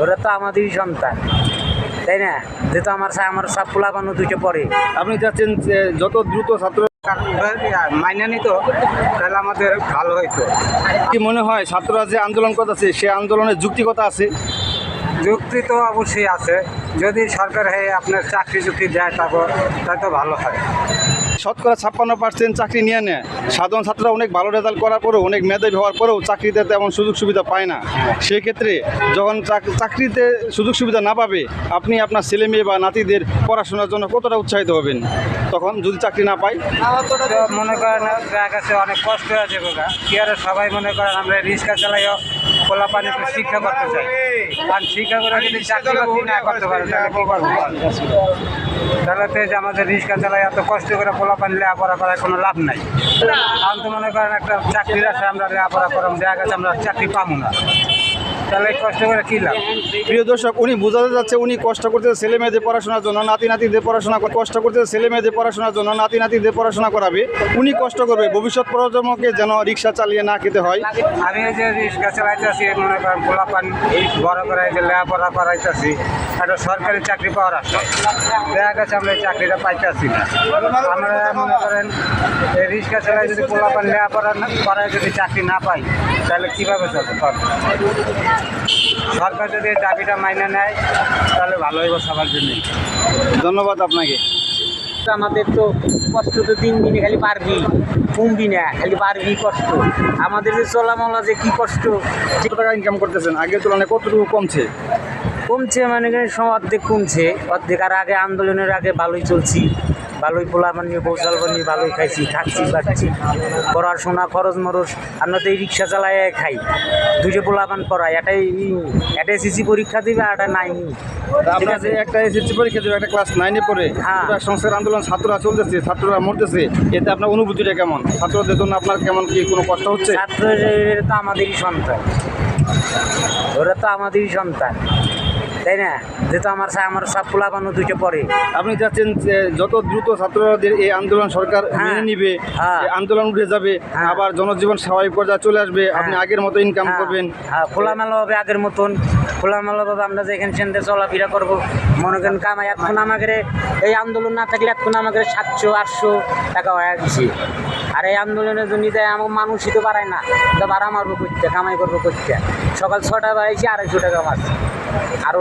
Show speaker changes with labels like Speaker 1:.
Speaker 1: ওরা তো আমাদেরই সন্তান, তাই না? যেহেতু আমার সব পোলাপানো দুটো পড়ে।
Speaker 2: আপনি চাচ্ছেন যে যত দ্রুত ছাত্র
Speaker 3: মাইনে নিত তাহলে আমাদের ভালো হইতো।
Speaker 2: কি মনে হয় ছাত্ররা যে আন্দোলন করতেছে সে আন্দোলনের যুক্তিকতা আছে?
Speaker 3: যুক্তি তো অবশ্যই আছে, যদি সরকার আপনার চাকরি চুক্তি দেয় তারপর তাই তো ভালো হয়।
Speaker 2: শতকরা 56% চাকরি নিয়ে নেয়। সাধারণ ছাত্ররা অনেক ভালো রেজাল্ট করার পরেও, অনেক মেধাবী হওয়ার পরেও চাকরিতে তেমন সুযোগ সুবিধা পায় না। সেক্ষেত্রে যখন চাকরিতে সুযোগ সুবিধা না পাবে, আপনি আপনার ছেলে মেয়ে বা নাতিদের পড়াশোনার জন্য কতটা উৎসাহিত হবেন তখন যদি চাকরি না পায়?
Speaker 3: তো মনে করেন কাছে অনেক কষ্ট আছে বোকা কি আর সবাই মনে করেন আমরা রিক্সা চালাইও পোলা পানি শিক্ষা করতে চাই, কারণ শিক্ষা করে যদি চাকরি বাকরি না করতে পারে তাহলে কি করবো? তাহলে তো যে আমাদের রিক্সা চালাই এত কষ্ট করে পোলা পানি লেখাপড়া করার কোনো লাভ নাই। কারণ তো মনে করেন একটা চাকরির আছে আমরা লেখাপড়া করাম, দেখা গেছে আমরা চাকরি পাবো না, তাহলে কষ্ট করে কী লাভ?
Speaker 2: প্রিয় দর্শক, উনি বোঝাতে যাচ্ছে উনি কষ্ট করতেছে ছেলে মেয়েদের পড়াশোনার জন্য, নাতি নাতিদের পড়াশোনা কষ্ট করতেছে ছেলে মেয়েদের পড়াশোনার জন্য, নাতি নাতিদের পড়াশোনা করাবে। উনি কষ্ট করবে ভবিষ্যৎ প্রজন্মকে যেন রিক্সা চালিয়ে না খেতে হয়।
Speaker 3: আমি এই যে রিক্সা চালাইতেছি মনে করেন পোলা পানি বড় করে যে লেখাপড়া করাইতেছি, একটা সরকারি চাকরি পাওয়ার আশা, দেখা গেছে আমরা এই চাকরিটা পাইতেছি না। আমরা মনে করেন এই রিক্সা চালাই যদি পোলা পানি লেখাপড়া করায় যদি চাকরি না পাই তাহলে কীভাবে চলতে পারবে? সরকার যদি এই দাবিটা মাইনে নেয় তাহলে ভালো হইব সবার জন্যই।
Speaker 2: ধন্যবাদ আপনাকে।
Speaker 1: আমাদের তো কষ্ট তো দিন দিনে খালি পারবি, কমবি না, খালি পারবি কষ্ট। আমাদের যে চলামলা যে কী কষ্ট।
Speaker 2: কত টাকা ইনকাম করতেছেন? আগের তুলনায় কতটুকু কমছে?
Speaker 1: কমছে মানে অর্ধেক কমছে, অর্ধেক। আর আগে আন্দোলনের আগে ভালোই চলছি, ভালোই পোলা বানিয়ে বৌসাল বানিয়ে ভালোই খাইছি, থাকছি বাড়ছি, পড়াশোনা খরচ মরচ। আমরা তো এই রিক্সা চালাই খাই, দুটো পোলা পান পড়াই, এটা এসএসসি পরীক্ষা দিবে আর এটা নাইনি।
Speaker 2: আপনার যে একটা এসএসসি পরীক্ষা দেবে, একটা ক্লাস 9-এ পড়ে,
Speaker 1: হ্যাঁ।
Speaker 2: সংস্কার আন্দোলন ছাত্ররা চলতেছে, ছাত্ররা মরতেছে, এতে আপনার অনুভূতিটা কেমন? ছাত্রদের জন্য আপনার কেমন কি কোনো কষ্ট হচ্ছে?
Speaker 1: ছাত্রদের তো আমাদেরই সন্তান, ওরা তো আমাদেরই সন্তান, তাই না? যেহেতু আমার সব পোলাপানো দুটো পড়ে।
Speaker 2: আপনি চাচ্ছেন যে যত দ্রুত ছাত্রদের এই আন্দোলন সরকার মেনে নিবে, এই আন্দোলন উঠে যাবে, আবার জনজীবন স্বাভাবিক পর্যায়ে চলে আসবে, আপনি আগের মতো ইনকাম করবেন।
Speaker 1: হ্যাঁ, খোলামেলা হবে আগের মতন, খোলামেলাভাবে আমরা যেখানে সেখানে চলাফেরা করবো। মনে করেন কামাই এখন আমাদের এই আন্দোলন না থাকলে এখন আমাদের 700-800 টাকা হয়ে গেছে। আর এই আন্দোলনের জন্য আমার মানুষই তো বাড়ায় না, তো ভাড়া মারবো করতে, কামাই করবো করতে। সকাল 6টায় বাড়াইছি 250 টাকা মারছি, আর